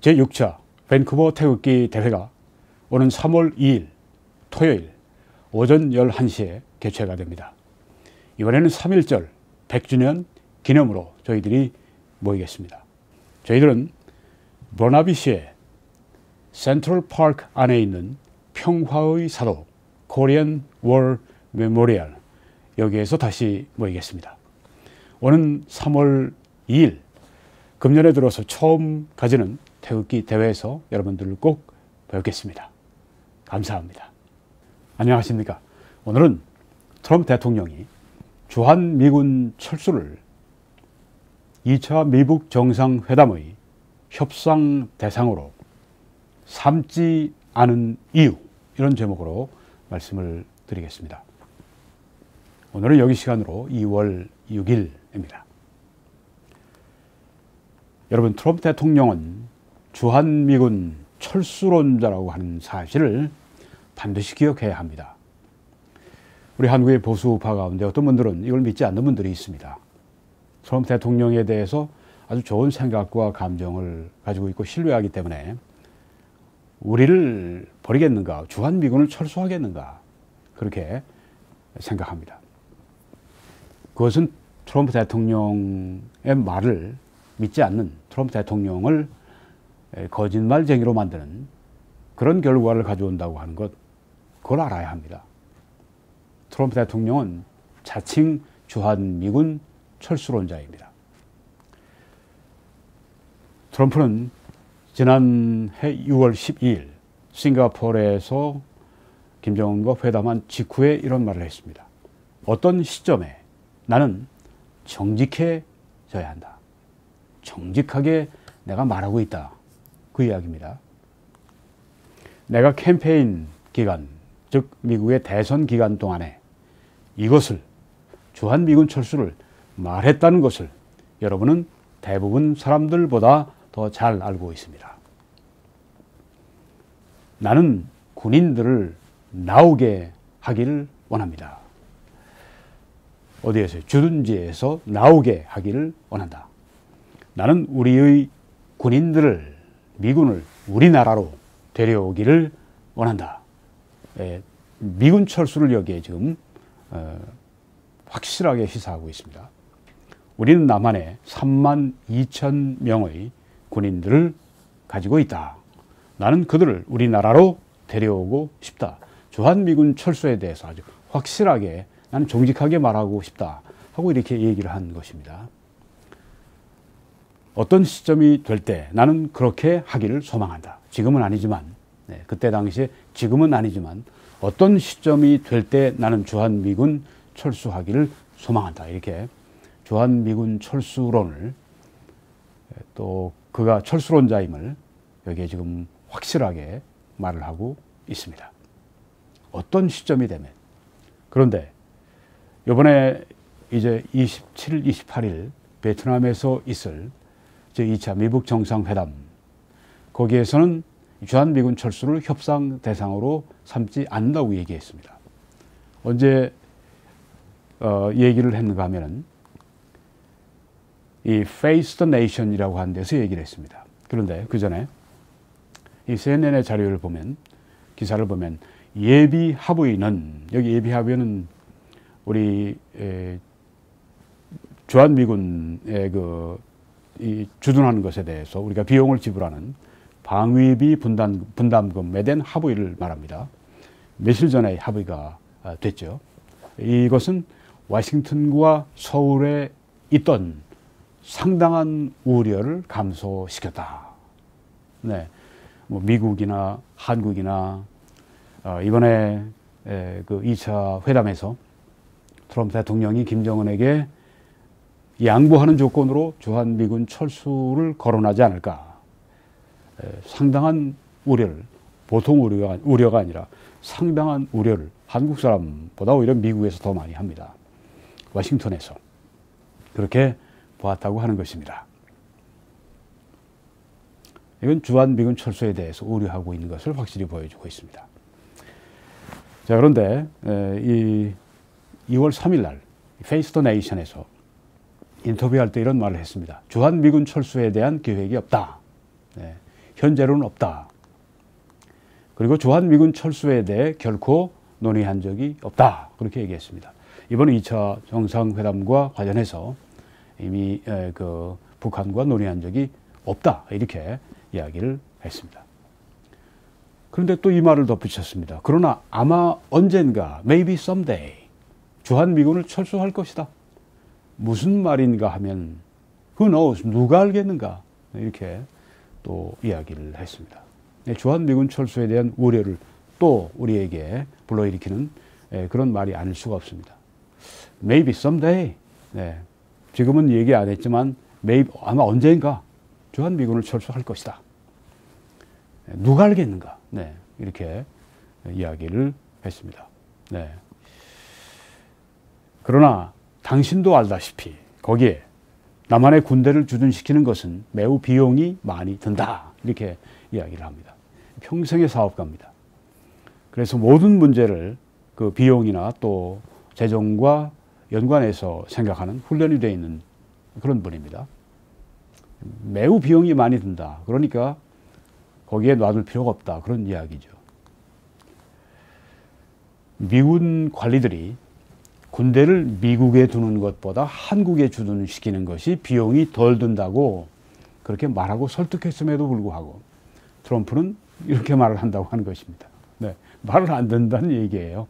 제6차 밴쿠버 태극기 대회가 오는 3월 2일 토요일 오전 11시에 개최가 됩니다. 이번에는 3.1절 100주년 기념으로 저희들이 모이겠습니다. 저희들은 버나비시의 센트럴 파크 안에 있는 평화의 사도 코리안 워 메모리얼 여기에서 다시 모이겠습니다. 오는 3월 2일 금년에 들어서 처음 가지는 태극기 대회에서 여러분들을 꼭 뵙겠습니다. 감사합니다. 안녕하십니까. 오늘은 트럼프 대통령이 주한미군 철수를 2차 미북 정상회담의 협상 대상으로 삼지 않은 이유, 이런 제목으로 말씀을 드리겠습니다. 오늘은 여기 시간으로 2월 6일입니다. 여러분, 트럼프 대통령은 주한미군 철수론자라고 하는 사실을 반드시 기억해야 합니다. 우리 한국의 보수파 가운데 어떤 분들은 이걸 믿지 않는 분들이 있습니다. 트럼프 대통령에 대해서 아주 좋은 생각과 감정을 가지고 있고 신뢰하기 때문에 우리를 버리겠는가, 주한미군을 철수하겠는가, 그렇게 생각합니다. 그것은 트럼프 대통령의 말을 믿지 않는 트럼프 대통령을 거짓말쟁이로 만드는 그런 결과를 가져온다고 하는 것, 그걸 알아야 합니다. 트럼프 대통령은 자칭 주한미군 철수론자입니다. 트럼프는 지난해 6월 12일 싱가포르에서 김정은과 회담한 직후에 이런 말을 했습니다. 어떤 시점에 나는 정직해져야 한다. 정직하게 내가 말하고 있다. 그 이야기입니다. 내가 캠페인 기간, 즉 미국의 대선 기간 동안에 이것을, 주한미군 철수를 말했다는 것을 여러분은 대부분 사람들보다 더 잘 알고 있습니다. 나는 군인들을 나오게 하기를 원합니다. 어디에서요? 주둔지에서 나오게 하기를 원한다. 나는 우리의 군인들을, 미군을 우리나라로 데려오기를 원한다. 미군 철수를 여기에 지금 확실하게 시사하고 있습니다. 우리는 남한에 3만 2천 명의 군인들을 가지고 있다. 나는 그들을 우리나라로 데려오고 싶다. 주한미군 철수에 대해서 아주 확실하게 나는 정직하게 말하고 싶다 하고 이렇게 얘기를 한 것입니다. 어떤 시점이 될 때 나는 그렇게 하기를 소망한다. 지금은 아니지만, 그때 당시에 지금은 아니지만 어떤 시점이 될 때 나는 주한미군 철수하기를 소망한다. 이렇게 주한미군 철수론을, 또 그가 철수론자임을 여기에 지금 확실하게 말을 하고 있습니다. 어떤 시점이 되면. 그런데 이번에 이제 27일, 28일 베트남에서 있을 제2차 미북 정상회담, 거기에서는 주한미군 철수를 협상 대상으로 삼지 않는다고 얘기했습니다. 언제 얘기를 했는가 하면은 이 Face the Nation이라고 하는 데서 얘기를 했습니다. 그런데 그 전에 이 CNN의 자료를 보면, 기사를 보면 예비 합의는, 여기 예비 합의는 우리 주한미군의 이 주둔하는 것에 대해서 우리가 비용을 지불하는 방위비 분담금에 대한 합의를 말합니다. 며칠 전에 합의가 됐죠. 이것은 워싱턴과 서울에 있던 상당한 우려를 감소시켰다. 네, 뭐 미국이나 한국이나 이번에 그 2차 회담에서 트럼프 대통령이 김정은에게 양보하는 조건으로 주한미군 철수를 거론하지 않을까. 상당한 우려를, 보통 우려가 아니라 상당한 우려를 한국 사람보다 오히려 미국에서 더 많이 합니다. 워싱턴에서 그렇게 보았다고 하는 것입니다. 이건 주한미군 철수에 대해서 우려하고 있는 것을 확실히 보여주고 있습니다. 자, 그런데 이 2월 3일 날 Face the Nation에서 인터뷰할 때 이런 말을 했습니다. 주한미군 철수에 대한 계획이 없다. 현재로는 없다. 그리고 주한미군 철수에 대해 결코 논의한 적이 없다. 그렇게 얘기했습니다. 이번 2차 정상회담과 관련해서 이미 북한과 논의한 적이 없다. 이렇게 이야기를 했습니다. 그런데 또 이 말을 덧붙였습니다. 그러나 아마 언젠가, maybe someday, 주한미군을 철수할 것이다. 무슨 말인가 하면, who knows, 누가 알겠는가? 이렇게 또 이야기를 했습니다. 주한미군 철수에 대한 우려를 또 우리에게 불러일으키는 그런 말이 아닐 수가 없습니다. Maybe someday. 네. 지금은 얘기 안 했지만 maybe, 아마 언젠가 주한미군을 철수할 것이다. 누가 알겠는가? 네. 이렇게 이야기를 했습니다. 네. 그러나 당신도 알다시피 거기에 남한의 군대를 주둔시키는 것은 매우 비용이 많이 든다. 이렇게 이야기를 합니다. 평생의 사업가입니다. 그래서 모든 문제를 그 비용이나 또 재정과 연관해서 생각하는 훈련이 되어 있는 그런 분입니다. 매우 비용이 많이 든다. 그러니까 거기에 놔둘 필요가 없다. 그런 이야기죠. 미군 관리들이 군대를 미국에 두는 것보다 한국에 주둔시키는 것이 비용이 덜 든다고 그렇게 말하고 설득했음에도 불구하고 트럼프는 이렇게 말을 한다고 하는 것입니다. 네, 말을 안 듣는다는 얘기예요.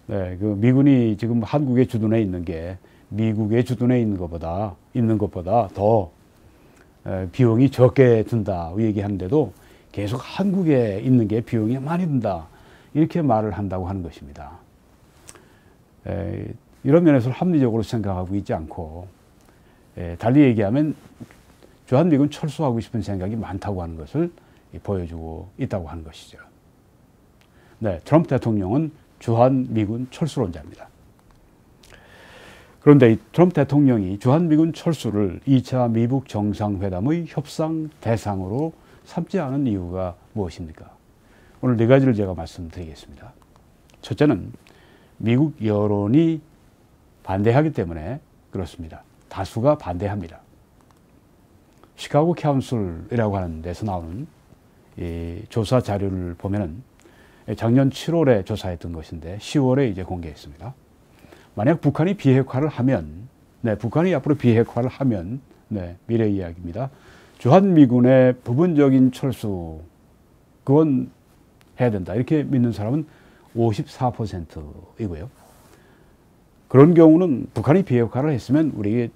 네, 그 미군이 지금 한국에 주둔해 있는 게 미국에 주둔해 있는 것보다 더 비용이 적게 든다 얘기하는데도 계속 한국에 있는 게 비용이 많이 든다 이렇게 말을 한다고 하는 것입니다. 이런 면에서 합리적으로 생각하고 있지 않고 달리 얘기하면 주한미군 철수하고 싶은 생각이 많다고 하는 것을 보여주고 있다고 하는 것이죠. 네, 트럼프 대통령은 주한미군 철수론자입니다. 그런데 이 트럼프 대통령이 주한미군 철수를 2차 미북 정상회담의 협상 대상으로 삼지 않은 이유가 무엇입니까? 오늘 네 가지를 제가 말씀드리겠습니다. 첫째는 미국 여론이 반대하기 때문에 그렇습니다. 다수가 반대합니다. 시카고 카운슬이라고 하는 데서 나오는 이 조사 자료를 보면은 작년 7월에 조사했던 것인데 10월에 이제 공개했습니다. 만약 북한이 비핵화를 하면, 북한이 앞으로 비핵화를 하면, 미래 이야기입니다. 주한미군의 부분적인 철수, 그건 해야 된다. 이렇게 믿는 사람은 54%이고요. 그런 경우는 북한이 비핵화를 했으면 우리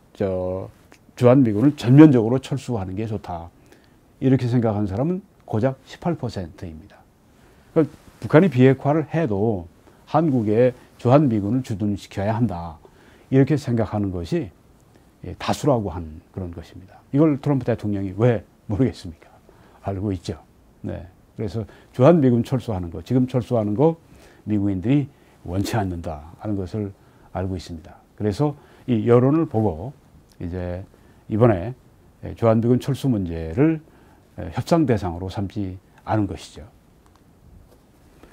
주한미군을 전면적으로 철수하는 게 좋다. 이렇게 생각하는 사람은 고작 18%입니다. 그러니까 북한이 비핵화를 해도 한국에 주한미군을 주둔시켜야 한다. 이렇게 생각하는 것이 다수라고 하는 그런 것입니다. 이걸 트럼프 대통령이 왜 모르겠습니까? 알고 있죠. 네. 그래서 주한미군 철수하는 거, 지금 철수하는 거 미국인들이 원치 않는다 하는 것을 알고 있습니다. 그래서 이 여론을 보고 이제 이번에 주한미군 철수 문제를 협상 대상으로 삼지 않은 것이죠.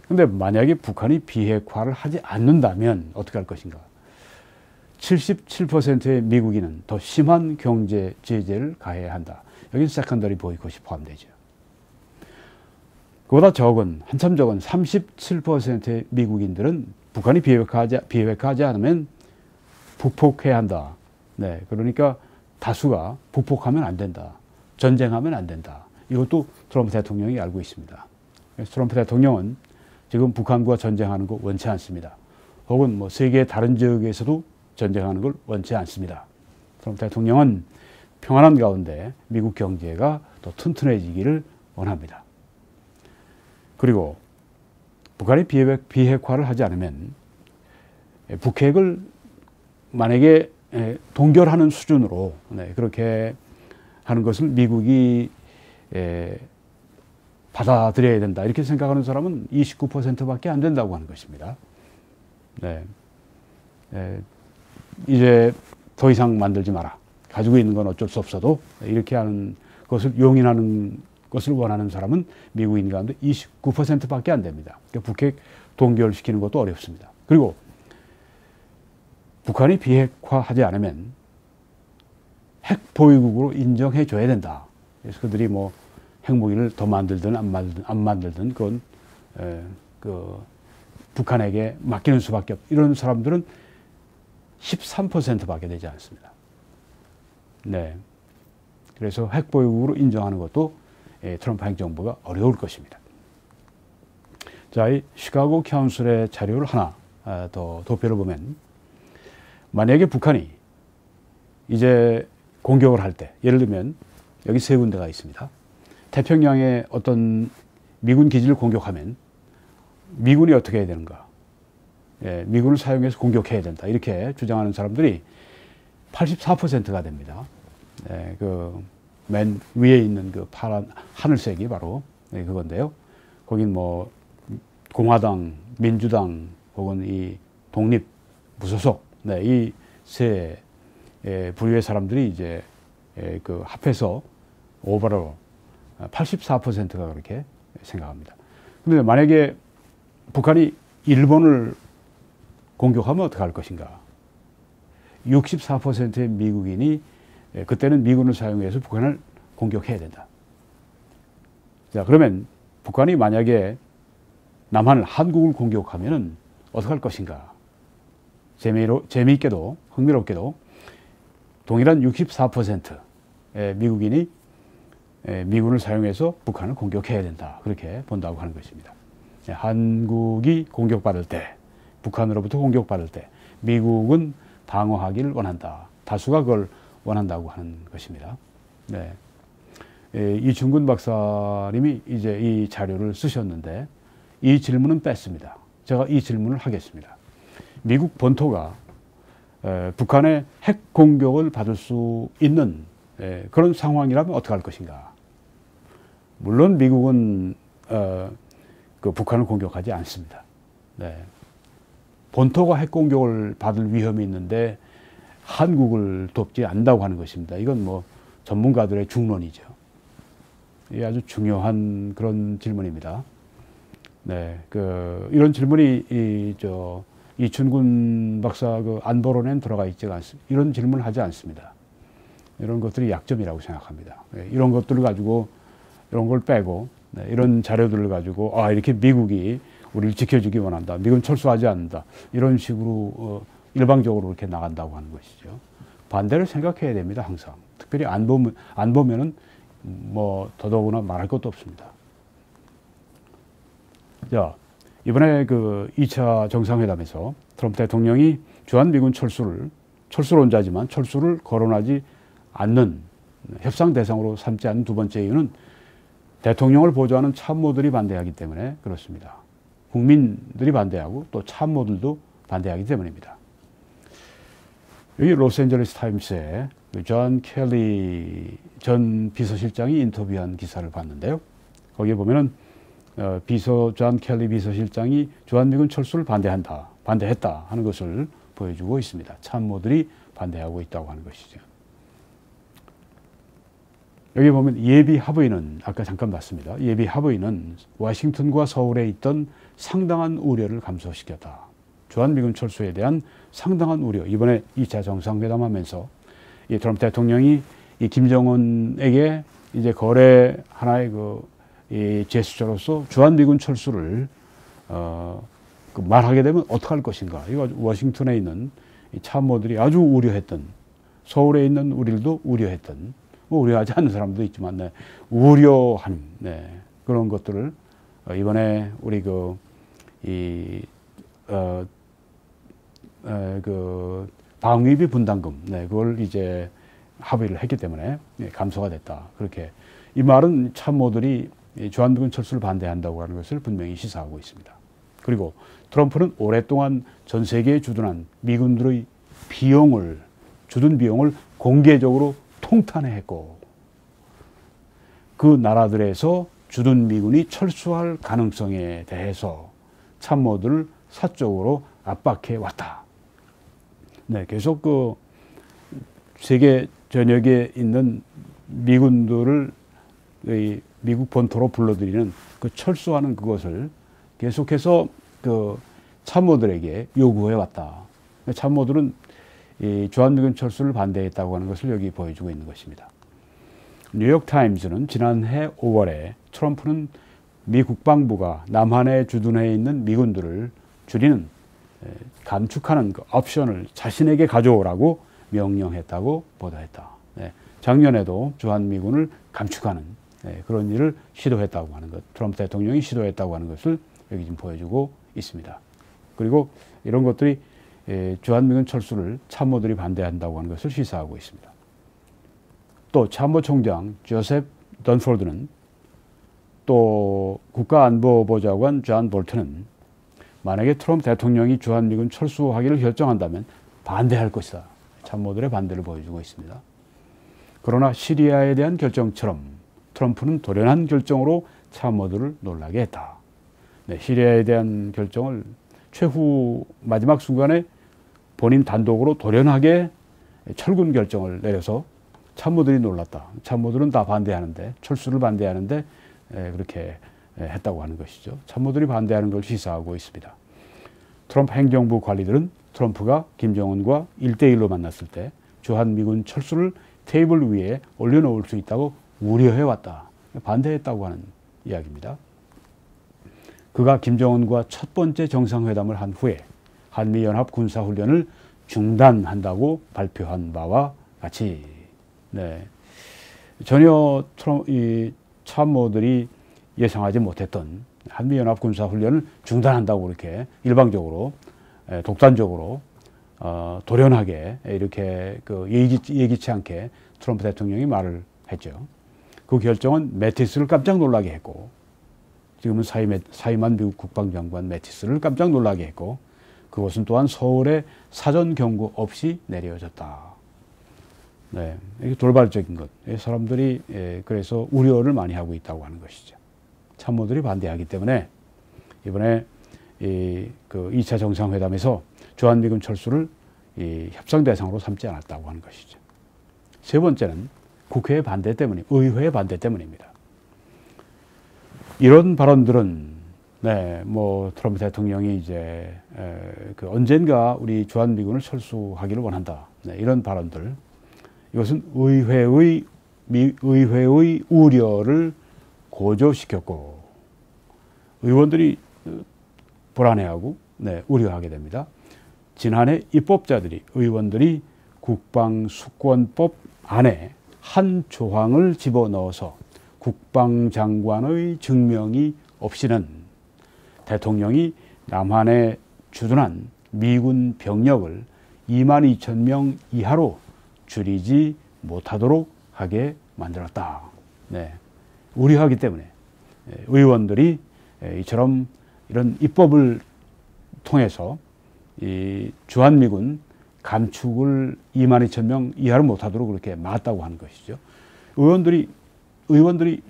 그런데 만약에 북한이 비핵화를 하지 않는다면 어떻게 할 것인가? 77%의 미국인은 더 심한 경제 제재를 가해야 한다. 여기는 세컨더리 보이콧이 포함되죠. 그보다 적은, 한참 적은 37%의 미국인들은 북한이 비핵화하지 않으면 북폭해야 한다. 네, 그러니까 다수가 북폭하면 안 된다. 전쟁하면 안 된다. 이것도 트럼프 대통령이 알고 있습니다. 그래서 트럼프 대통령은 지금 북한과 전쟁하는 거 원치 않습니다. 혹은 뭐 세계 다른 지역에서도 전쟁하는 걸 원치 않습니다. 트럼프 대통령은 평안한 가운데 미국 경제가 더 튼튼해지기를 원합니다. 그리고 북한이 비핵화를 하지 않으면 북핵을 만약에 동결하는 수준으로 그렇게 하는 것을 미국이 받아들여야 된다. 이렇게 생각하는 사람은 29%밖에 안 된다고 하는 것입니다. 네. 이제 더 이상 만들지 마라. 가지고 있는 건 어쩔 수 없어도 이렇게 하는 것을 용인하는 것을 원하는 사람은 미국인 가운데 29%밖에 안 됩니다. 그러니까 북핵 동결시키는 것도 어렵습니다. 그리고 북한이 비핵화하지 않으면 핵 보유국으로 인정해 줘야 된다. 그래서 그들이 뭐 핵무기를 더 만들든 안 만들든 그건 북한에게 맡기는 수밖에 없. 이런 사람들은 13%밖에 되지 않습니다. 네. 그래서 핵보유국으로 인정하는 것도 트럼프 행정부가 어려울 것입니다. 자, 이 시카고 카운슬의 자료를 하나 더 도표를 보면, 만약에 북한이 이제 공격을 할 때, 예를 들면 여기 세 군데가 있습니다. 태평양에 어떤 미군 기지를 공격하면 미군이 어떻게 해야 되는가? 미군을 사용해서 공격해야 된다. 이렇게 주장하는 사람들이 84%가 됩니다. 맨 위에 있는 그 파란 하늘색이 바로 그건데요. 거긴 뭐 공화당, 민주당 혹은 이 독립, 무소속, 이 세 부류의 사람들이 이제 그 합해서 오버롤 84%가 그렇게 생각합니다. 그런데 만약에 북한이 일본을 공격하면 어떻게 할 것인가? 64%의 미국인이 그때는 미군을 사용해서 북한을 공격해야 된다. 자, 그러면 북한이 만약에 남한을, 한국을 공격하면은 어떻게 할 것인가? 재미있게도, 흥미롭게도 동일한 64%의 미국인이 미군을 사용해서 북한을 공격해야 된다. 그렇게 본다고 하는 것입니다. 한국이 공격받을 때, 북한으로부터 공격받을 때 미국은 방어하기를 원한다. 다수가 그걸 원한다고 하는 것입니다. 네. 이충근 박사님이 이제 이 자료를 쓰셨는데 이 질문은 뺐습니다. 제가 이 질문을 하겠습니다. 미국 본토가 북한의 핵 공격을 받을 수 있는 그런 상황이라면 어떻게 할 것인가? 물론 미국은 그 북한을 공격하지 않습니다. 네. 본토가 핵 공격을 받을 위험이 있는데 한국을 돕지 않는다고 하는 것입니다. 이건 뭐 전문가들의 중론이죠. 이 아주 중요한 그런 질문입니다. 네, 이런 질문이 이춘근 박사 그 안보론엔 들어가 있지가 않습니다. 이런 질문을 하지 않습니다. 이런 것들이 약점이라고 생각합니다. 네, 이런 것들을 가지고 이런 걸 빼고 이런 자료들을 가지고 이렇게 미국이 우리를 지켜주기 원한다. 미군 철수하지 않는다. 이런 식으로 일방적으로 이렇게 나간다고 하는 것이죠. 반대를 생각해야 됩니다. 항상. 특별히 안 보면은 뭐 더더구나 말할 것도 없습니다. 자, 이번에 그 2차 정상회담에서 트럼프 대통령이 주한미군 철수론자지만 철수를 거론하지 않는, 협상 대상으로 삼지 않는 두 번째 이유는 대통령을 보좌하는 참모들이 반대하기 때문에 그렇습니다. 국민들이 반대하고 또 참모들도 반대하기 때문입니다. 여기 로스앤젤레스 타임스에 존 켈리 전 비서실장이 인터뷰한 기사를 봤는데요. 거기에 보면은 존 켈리 비서실장이 주한미군 철수를 반대했다 하는 것을 보여주고 있습니다. 참모들이 반대하고 있다고 하는 것이죠. 여기 보면 예비 합의는 아까 잠깐 봤습니다. 예비 합의는 워싱턴과 서울에 있던 상당한 우려를 감소시켰다. 주한미군 철수에 대한 상당한 우려. 이번에 2차 정상회담 하면서 이 트럼프 대통령이 이 김정은에게 이제 거래 하나의 이 제스처로서 주한미군 철수를 말하게 되면 어떻게 할 것인가. 이거 워싱턴에 있는 이 참모들이 아주 우려했던, 서울에 있는 우리들도 우려했던, 뭐 우려하지 않는 사람도 있지만 우려한 그런 것들을 이번에 우리 방위비 분담금 그걸 이제 합의를 했기 때문에 감소가 됐다. 그렇게 이 말은 참모들이 주한미군 철수를 반대한다고 하는 것을 분명히 시사하고 있습니다. 그리고 트럼프는 오랫동안 전 세계에 주둔한 미군들의 주둔 비용을 공개적으로 통탄했고 그 나라들에서 주둔 미군이 철수할 가능성에 대해서 참모들을 사적으로 압박해 왔다. 계속 세계 전역에 있는 미군들을 미국 본토로 불러들이는 그 철수하는 그것을 계속해서 참모들에게 요구해 왔다. 참모들은 이 주한미군 철수를 반대했다고 하는 것을 여기 보여주고 있는 것입니다. 뉴욕타임즈는 지난해 5월에 트럼프는 미 국방부가 남한에 주둔해 있는 미군들을 줄이는 감축하는 그 옵션을 자신에게 가져오라고 명령했다고 보도했다. 작년에도 주한미군을 감축하는 그런 일을 시도했다고 하는 것, 트럼프 대통령이 시도했다고 하는 것을 여기 지금 보여주고 있습니다. 그리고 이런 것들이 주한미군 철수를 참모들이 반대한다고 하는 것을 시사하고 있습니다. 또 참모총장 조셉 던폴드는 또 국가안보보좌관 존 볼턴은 만약에 트럼프 대통령이 주한미군 철수하기를 결정한다면 반대할 것이다. 참모들의 반대를 보여주고 있습니다. 그러나 시리아에 대한 결정처럼 트럼프는 돌연한 결정으로 참모들을 놀라게 했다. 시리아에 대한 결정을 최후 마지막 순간에 본인 단독으로 돌연하게 철군 결정을 내려서 참모들이 놀랐다. 참모들은 다 반대하는데, 철수를 반대하는데 그렇게 했다고 하는 것이죠. 참모들이 반대하는 걸 시사하고 있습니다. 트럼프 행정부 관리들은 트럼프가 김정은과 1대1로 만났을 때 주한미군 철수를 테이블 위에 올려놓을 수 있다고 우려해왔다. 반대했다고 하는 이야기입니다. 그가 김정은과 첫 번째 정상회담을 한 후에 한미연합 군사훈련을 중단한다고 발표한 바와 같이 전혀 이 참모들이 예상하지 못했던 한미연합 군사훈련을 중단한다고 이렇게 일방적으로 독단적으로 돌연하게 이렇게 그 예기치 않게 트럼프 대통령이 말을 했죠. 그 결정은 매티스를 깜짝 놀라게 했고, 지금은 사임한 미국 국방장관 매티스를 깜짝 놀라게 했고, 그것은 또한 서울에 사전 경고 없이 내려졌다. 이게 돌발적인 것. 사람들이 그래서 우려를 많이 하고 있다고 하는 것이죠. 참모들이 반대하기 때문에 이번에 그 2차 정상회담에서 주한미군 철수를 협상 대상으로 삼지 않았다고 하는 것이죠. 세 번째는 국회의 반대 때문에, 의회의 반대 때문입니다. 이런 발언들은 뭐 트럼프 대통령이 이제 그 언젠가 우리 주한미군을 철수하기를 원한다. 이런 발언들, 이것은 의회의 우려를 고조시켰고 의원들이 불안해하고 우려하게 됩니다. 지난해 입법자들이, 의원들이 국방수권법 안에 한 조항을 집어넣어서 국방장관의 증명이 없이는 대통령이 남한에 주둔한 미군 병력을 22,000명 이하로 줄이지 못하도록 하게 만들었다. 우려하기 때문에 의원들이 이처럼 이런 입법을 통해서 이 주한미군 감축을 22,000명 이하로 못하도록 그렇게 막았다고 하는 것이죠. 의원들이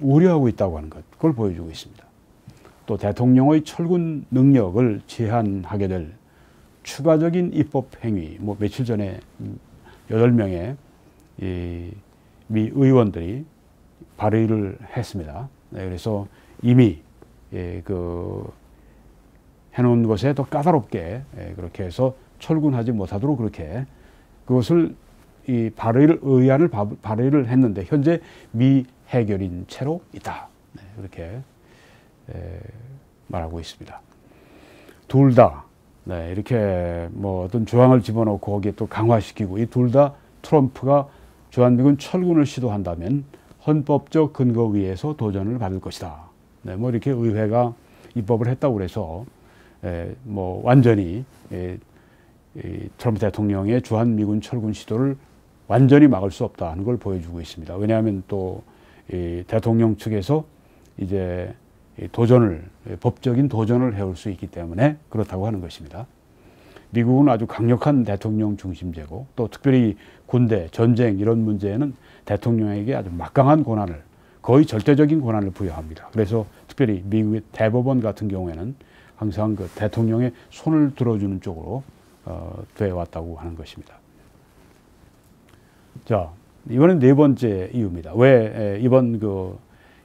우려하고 있다고 하는 것, 그걸 보여주고 있습니다. 또 대통령의 철군 능력을 제한하게 될 추가적인 입법 행위, 뭐 며칠 전에 8명의 미 의원들이 발의를 했습니다. 그래서 이미 그 해놓은 것에 더 까다롭게 그렇게 해서 철군하지 못하도록 그렇게 그것을 의안을 발의를 했는데 현재 미해결인 채로 있다. 그렇게 말하고 있습니다. 둘 다 이렇게 뭐 어떤 조항을 집어넣고 거기에 또 강화시키고, 이 둘 다 트럼프가 주한미군 철군을 시도한다면 헌법적 근거 위에서 도전을 받을 것이다. 뭐 이렇게 의회가 입법을 했다고 그래서 뭐 완전히 트럼프 대통령의 주한미군 철군 시도를 완전히 막을 수 없다는 걸 보여주고 있습니다. 왜냐하면 또 대통령 측에서 이제 법적인 도전을 해올 수 있기 때문에 그렇다고 하는 것입니다. 미국은 아주 강력한 대통령 중심제고, 또 특별히 군대, 전쟁 이런 문제에는 대통령에게 아주 막강한 권한을, 거의 절대적인 권한을 부여합니다. 그래서 특별히 미국의 대법원 같은 경우에는 항상 그 대통령의 손을 들어주는 쪽으로 돼 왔다고 하는 것입니다. 자, 이번엔 네 번째 이유입니다. 왜 이번 그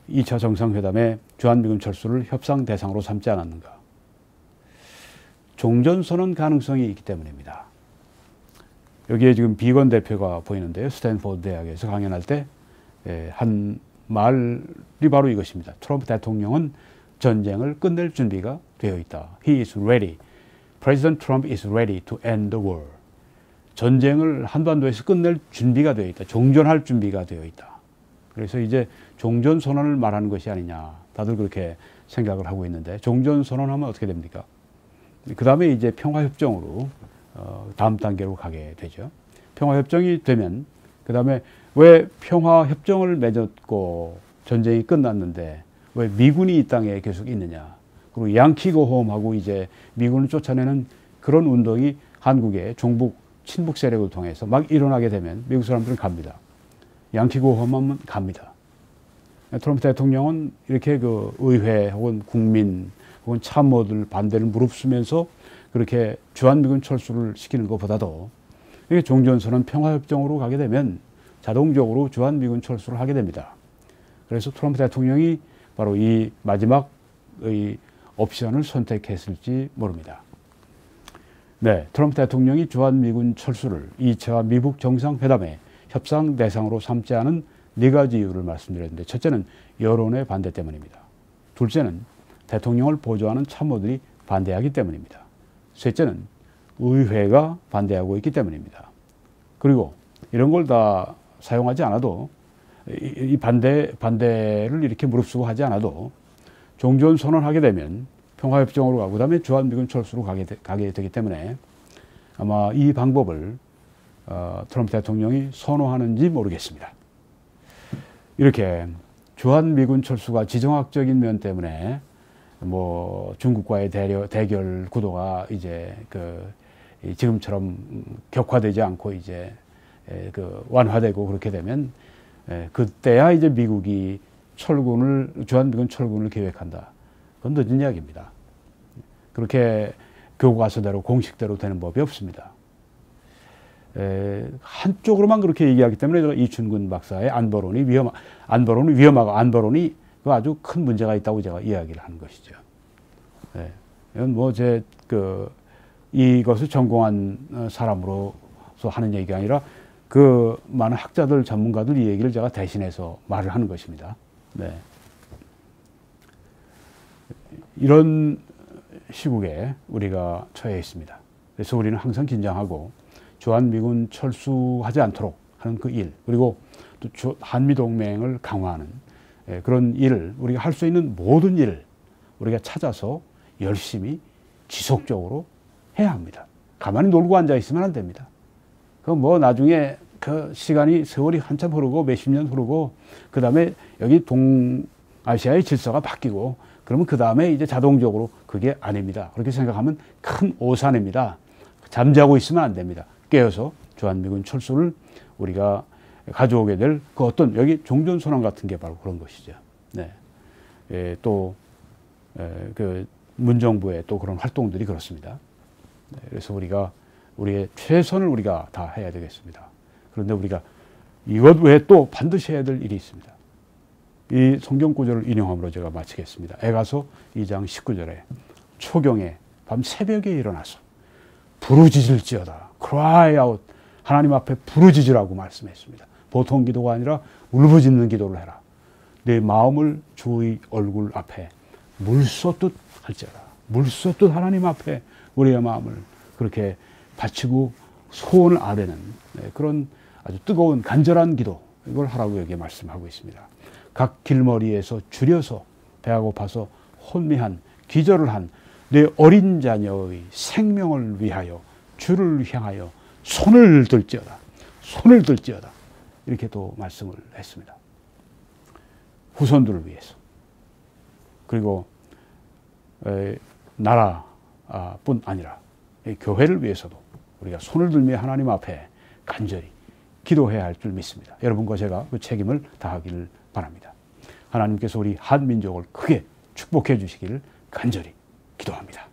2차 정상회담에 주한미군 철수를 협상 대상으로 삼지 않았는가? 종전선언 가능성이 있기 때문입니다. 여기에 지금 비건 대표가 보이는데요. 스탠포드 대학에서 강연할 때 한 말이 바로 이것입니다. 트럼프 대통령은 전쟁을 끝낼 준비가 되어 있다. He is ready. President Trump is ready to end the war. 전쟁을 한반도에서 끝낼 준비가 되어 있다. 종전할 준비가 되어 있다. 그래서 이제 종전선언을 말하는 것이 아니냐. 다들 그렇게 생각을 하고 있는데, 종전선언하면 어떻게 됩니까? 그 다음에 이제 평화협정으로 다음 단계로 가게 되죠. 평화협정이 되면 그 다음에 왜 평화협정을 맺었고 전쟁이 끝났는데 왜 미군이 이 땅에 계속 있느냐. 그리고 양키고홈하고 이제 미군을 쫓아내는 그런 운동이 한국의 종북 친북 세력을 통해서 막 일어나게 되면 미국 사람들은 갑니다. 양키고홈하면 갑니다. 트럼프 대통령은 이렇게 그 의회 혹은 국민 혹은 참모들 반대를 무릅쓰면서 그렇게 주한미군 철수를 시키는 것보다도 이게 종전선언 평화협정으로 가게 되면 자동적으로 주한미군 철수를 하게 됩니다. 그래서 트럼프 대통령이 바로 이 마지막의 옵션을 선택했을지 모릅니다. 네, 트럼프 대통령이 주한미군 철수를 2차 미북 정상회담의 협상 대상으로 삼지 않은 4가지 이유를 말씀드렸는데, 첫째는 여론의 반대 때문입니다. 둘째는 대통령을 보조하는 참모들이 반대하기 때문입니다. 셋째는 의회가 반대하고 있기 때문입니다. 그리고 이런 걸 다 사용하지 않아도, 이 반대를 이렇게 무릅쓰고 하지 않아도 종전 선언하게 되면 평화협정으로 가고 그다음에 주한미군 철수로 가게 되기 때문에 아마 이 방법을 트럼프 대통령이 선호하는지 모르겠습니다. 이렇게 주한미군 철수가 지정학적인 면 때문에 뭐 중국과의 대결 구도가 이제 지금처럼 격화되지 않고 이제 완화되고 그렇게 되면 그때야 이제 미국이 주한미군 철군을 계획한다. 그건 늦은 이야기입니다. 그렇게 교과서대로 공식대로 되는 법이 없습니다. 한쪽으로만 그렇게 얘기하기 때문에 제가 이춘근 박사의 안보론이 위험하고 안보론이 아주 큰 문제가 있다고 제가 이야기를 하는 것이죠. 이건 뭐 이것을 전공한 사람으로서 하는 얘기가 아니라 그 많은 학자들, 전문가들 이 얘기를 제가 대신해서 말을 하는 것입니다. 네. 이런 시국에 우리가 처해 있습니다. 그래서 우리는 항상 긴장하고 주한미군 철수하지 않도록 하는 그 일, 그리고 또 한미동맹을 강화하는 그런 일을 우리가 할 수 있는 모든 일을 우리가 찾아서 열심히 지속적으로 해야 합니다. 가만히 놀고 앉아 있으면 안 됩니다. 뭐 나중에 세월이 한참 흐르고 몇십 년 흐르고 그 다음에 여기 동아시아의 질서가 바뀌고 그러면 그 다음에 이제 자동적으로 그게 아닙니다. 그렇게 생각하면 큰 오산입니다. 잠자고 있으면 안 됩니다. 깨어서 주한미군 철수를 우리가 가져오게 될 그 어떤 여기 종전선언 같은 게 바로 그런 것이죠. 네. 문정부의 또 그런 활동들이 그렇습니다. 네. 그래서 우리의 최선을 우리가 다 해야 되겠습니다. 그런데 우리가 이것 외에 또 반드시 해야 될 일이 있습니다. 이 성경 구절을 인용함으로 제가 마치겠습니다. 에가서 2장 19절에 초경에 밤 새벽에 일어나서 부르짖을지어다. cry out. 하나님 앞에 부르짖으라고 말씀했습니다. 보통 기도가 아니라 울부짖는 기도를 해라. 내 마음을 주의 얼굴 앞에 물쏟듯 할지어다. 물쏟듯 하나님 앞에 우리의 마음을 그렇게 바치고 소원을 아뢰는 그런 아주 뜨거운 간절한 기도, 이걸 하라고 여기에 말씀하고 있습니다. 각 길머리에서 줄여서 배가 고파서 혼미한 기절을 한 내 어린 자녀의 생명을 위하여 주를 향하여 손을 들지어다. 손을 들지어다. 이렇게 또 말씀을 했습니다. 후손들을 위해서. 그리고 나라뿐 아니라 교회를 위해서도 우리가 손을 들며 하나님 앞에 간절히 기도해야 할 줄 믿습니다. 여러분과 제가 그 책임을 다하기를 바랍니다. 하나님께서 우리 한민족을 크게 축복해 주시기를 간절히 기도합니다.